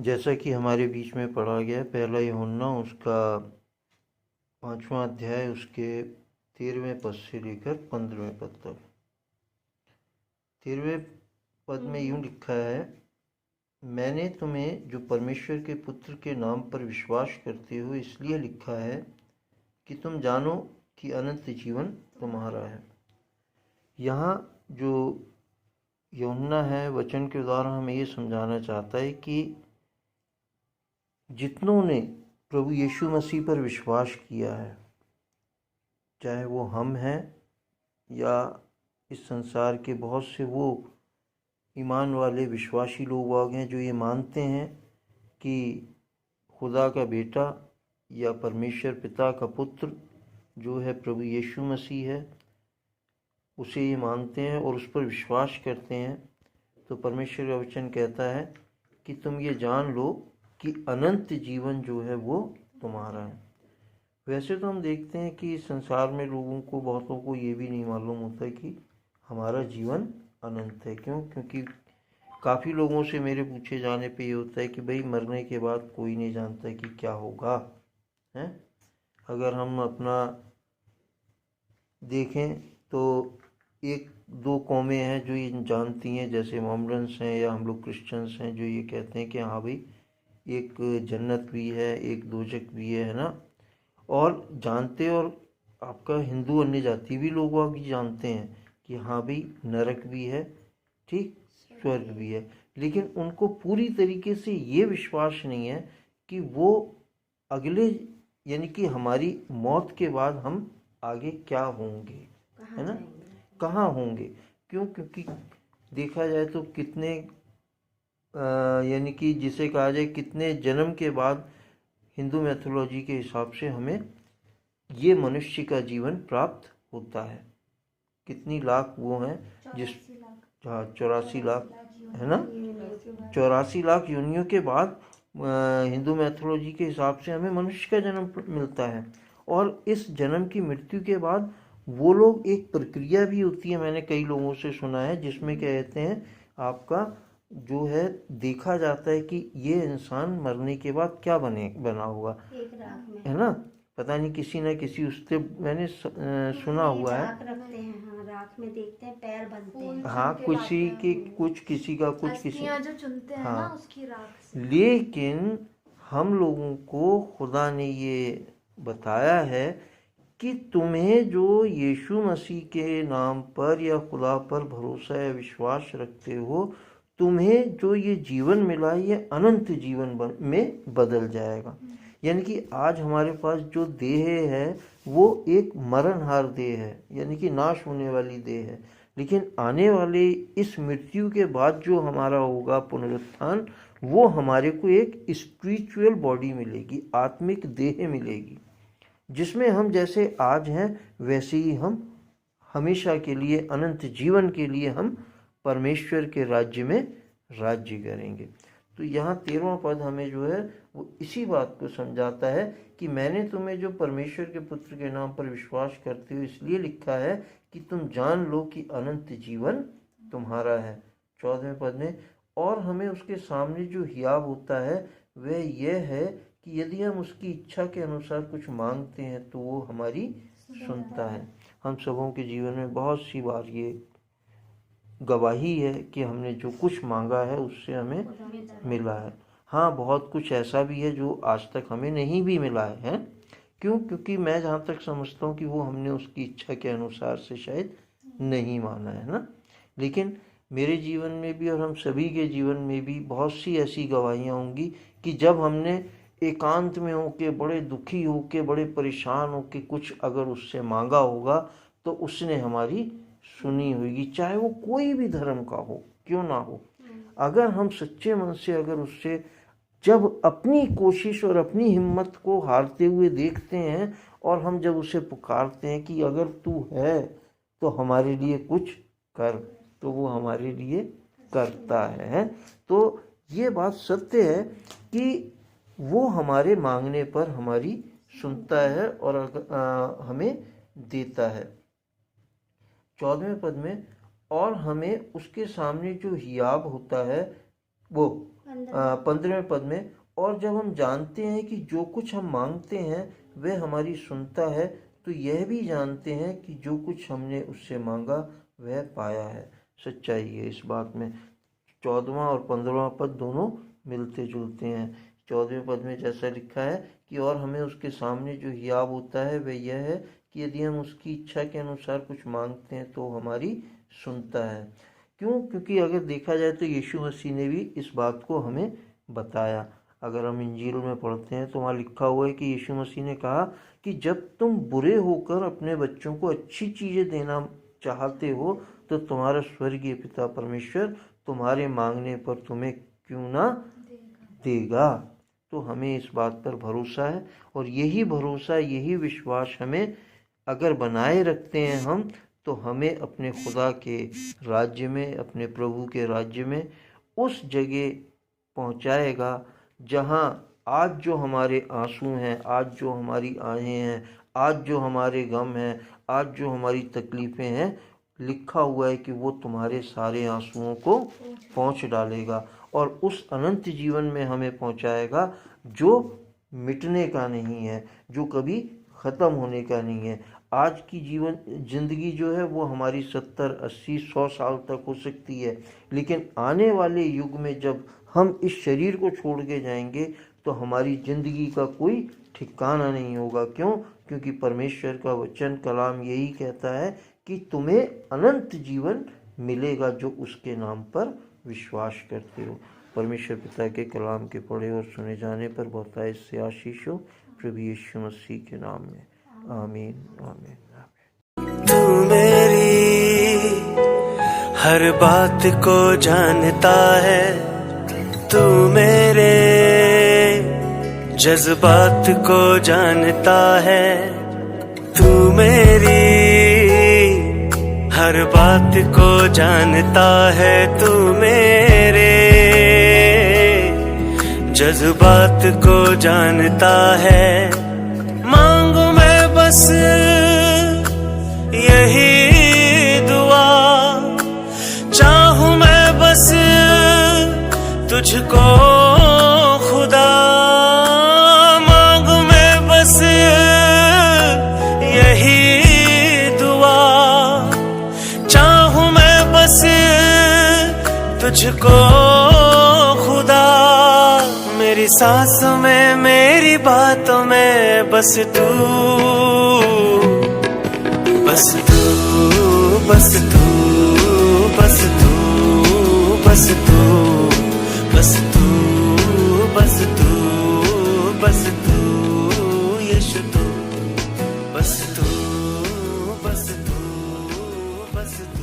जैसा कि हमारे बीच में पढ़ा गया पहला यूहन्ना उसका 5वां अध्याय उसके 13वें पद से लेकर 15वें पद तक। 13वें पद में यूँ लिखा है, मैंने तुम्हें जो परमेश्वर के पुत्र के नाम पर विश्वास करते हो इसलिए लिखा है कि तुम जानो कि अनंत जीवन तुम्हारा है। यहाँ जो यूहन्ना है वचन के द्वारा हमें ये समझाना चाहता है कि जितनों ने प्रभु यीशु मसीह पर विश्वास किया है, चाहे वो हम हैं या इस संसार के बहुत से वो ईमान वाले विश्वासी लोग हैं जो ये मानते हैं कि खुदा का बेटा या परमेश्वर पिता का पुत्र जो है प्रभु यीशु मसीह है, उसे ये मानते हैं और उस पर विश्वास करते हैं, तो परमेश्वर का वचन कहता है कि तुम ये जान लो कि अनंत जीवन जो है वो तुम्हारा है। वैसे तो हम देखते हैं कि संसार में लोगों को, बहुतों को ये भी नहीं मालूम होता कि हमारा जीवन अनंत है। क्यों? क्योंकि काफ़ी लोगों से मेरे पूछे जाने पे ये होता है कि भाई मरने के बाद कोई नहीं जानता कि क्या होगा है। अगर हम अपना देखें तो एक दो कौमें हैं जो ये जानती हैं, जैसे मोहम्मडन्स हैं या हम लोग क्रिश्चियंस हैं, जो ये कहते हैं कि हाँ भाई एक जन्नत भी है, एक दोजख भी है ना। और जानते, और आपका हिंदू अन्य जाति भी लोग भी जानते हैं कि हाँ भाई नरक भी है, ठीक, स्वर्ग भी है, लेकिन उनको पूरी तरीके से ये विश्वास नहीं है कि वो अगले यानी कि हमारी मौत के बाद हम आगे क्या होंगे, है ना, कहाँ होंगे। क्यों? क्योंकि देखा जाए तो कितने यानी कि जिसे कहा जाए कितने जन्म के बाद हिंदू मैथोलॉजी के हिसाब से हमें ये मनुष्य का जीवन प्राप्त होता है। कितनी लाख वो हैं जिस 84 लाख है ना, 84 लाख योनियों के बाद हिंदू मैथोलॉजी के हिसाब से हमें मनुष्य का जन्म मिलता है। और इस जन्म की मृत्यु के बाद वो लोग, एक प्रक्रिया भी होती है, मैंने कई लोगों से सुना है, जिसमें क्या कहते हैं आपका जो है देखा जाता है कि ये इंसान मरने के बाद क्या बना होगा, है ना। पता नहीं किसी न किसी उससे मैंने सुना हुआ है, रखते हैं, हाँ, राख में देखते हैं पैर बनते हैं, हाँ, किसी के कुछ, किसी का कुछ, किसी जो चुनते हैं हाँ, ना उसकी राख से। लेकिन हम लोगों को खुदा ने ये बताया है कि तुम्हें जो यीशु मसीह के नाम पर या खुदा पर भरोसा या विश्वास रखते हो, तुम्हें जो ये जीवन मिला ये अनंत जीवन में बदल जाएगा। यानी कि आज हमारे पास जो देह है वो एक मरणहार देह है, यानी कि नाश होने वाली देह है, लेकिन आने वाले इस मृत्यु के बाद जो हमारा होगा पुनरुत्थान, वो हमारे को एक स्पिरिचुअल बॉडी मिलेगी, आत्मिक देह मिलेगी, जिसमें हम जैसे आज हैं वैसे ही हम हमेशा के लिए, अनंत जीवन के लिए हम परमेश्वर के राज्य में राज्य करेंगे। तो यहाँ 13वां पद हमें जो है वो इसी बात को समझाता है कि मैंने तुम्हें जो परमेश्वर के पुत्र के नाम पर विश्वास करते हो इसलिए लिखा है कि तुम जान लो कि अनंत जीवन तुम्हारा है। 14वें पद में, और हमें उसके सामने जो हियाब होता है वह यह है कि यदि हम उसकी इच्छा के अनुसार कुछ मांगते हैं तो वो हमारी सुनता है। हम सबों के जीवन में बहुत सी बार ये गवाही है कि हमने जो कुछ मांगा है उससे हमें मिला है। हाँ, बहुत कुछ ऐसा भी है जो आज तक हमें नहीं भी मिला है। क्यों? क्योंकि मैं जहाँ तक समझता हूँ कि वो हमने उसकी इच्छा के अनुसार से शायद नहीं माना है ना। लेकिन मेरे जीवन में भी और हम सभी के जीवन में भी बहुत सी ऐसी गवाहियाँ होंगी कि जब हमने एकांत में होके, बड़े दुखी होके, बड़े परेशान होके कुछ अगर उससे मांगा होगा तो उसने हमारी सुनी होगी, चाहे वो कोई भी धर्म का हो, क्यों ना हो। अगर हम सच्चे मन से अगर उससे जब अपनी कोशिश और अपनी हिम्मत को हारते हुए देखते हैं और हम जब उसे पुकारते हैं कि अगर तू है तो हमारे लिए कुछ कर, तो वो हमारे लिए करता है। तो ये बात सत्य है कि वो हमारे मांगने पर हमारी सुनता है और हमें देता है। 14वें पद में, और हमें उसके सामने जो हियाब होता है वो 15वें पद में, और जब हम जानते हैं कि जो कुछ हम मांगते हैं वह हमारी सुनता है, तो यह भी जानते हैं कि जो कुछ हमने उससे मांगा वह पाया है। सच्चाई है इस बात में। 14वां और 15वां पद दोनों मिलते जुलते हैं। 14वें पद में जैसा लिखा है कि और हमें उसके सामने जो हियाब होता है वह यह है कि यदि हम उसकी इच्छा के अनुसार कुछ मांगते हैं तो हमारी सुनता है। क्यों? क्योंकि अगर देखा जाए तो यीशु मसीह ने भी इस बात को हमें बताया। अगर हम इंजील में पढ़ते हैं तो वहाँ लिखा हुआ है कि यीशु मसीह ने कहा कि जब तुम बुरे होकर अपने बच्चों को अच्छी चीज़ें देना चाहते हो तो तुम्हारा स्वर्गीय पिता परमेश्वर तुम्हारे मांगने पर तुम्हें क्यों ना देगा। तो हमें इस बात पर भरोसा है, और यही भरोसा, यही विश्वास हमें अगर बनाए रखते हैं हम, तो हमें अपने खुदा के राज्य में, अपने प्रभु के राज्य में उस जगह पहुंचाएगा जहां आज जो हमारे आंसू हैं, आज जो हमारी आहें हैं, आज जो हमारे गम हैं, आज जो हमारी तकलीफ़ें हैं, लिखा हुआ है कि वो तुम्हारे सारे आंसुओं को पहुंच डालेगा और उस अनंत जीवन में हमें पहुंचाएगा जो मिटने का नहीं है, जो कभी ख़त्म होने का नहीं है। आज की जिंदगी जो है वो हमारी 70, 80, 100 साल तक हो सकती है, लेकिन आने वाले युग में जब हम इस शरीर को छोड़ के जाएंगे तो हमारी ज़िंदगी का कोई ठिकाना नहीं होगा। क्यों? क्योंकि परमेश्वर का वचन कलाम यही कहता है कि तुम्हें अनंत जीवन मिलेगा जो उसके नाम पर विश्वास करते हो। परमेश्वर पिता के कलाम के पढ़े और सुने जाने पर बहुतायत से आशीष हो प्रभु यीशु मसीह के नाम में। आमीन आमीन आमीन। तू मेरी हर बात को जानता है, तू मेरे जज्बात को जानता है, तू मेरी हर बात को जानता है, तू मेरे जज्बात को जानता है। मांगू मैं बस यही दुआ, चाहूं मैं बस तुझको खुदा, मांगू मैं बस यही दुआ, चाहूं मैं बस तुझको खुदा। मेरी सांसों में, मेरी बातों में बस तू, बस तू, बस तू, बस तू, बस तू, बस तू, बस तू, बस तू, यीशु तू, बस तू, बस तू, बस तू।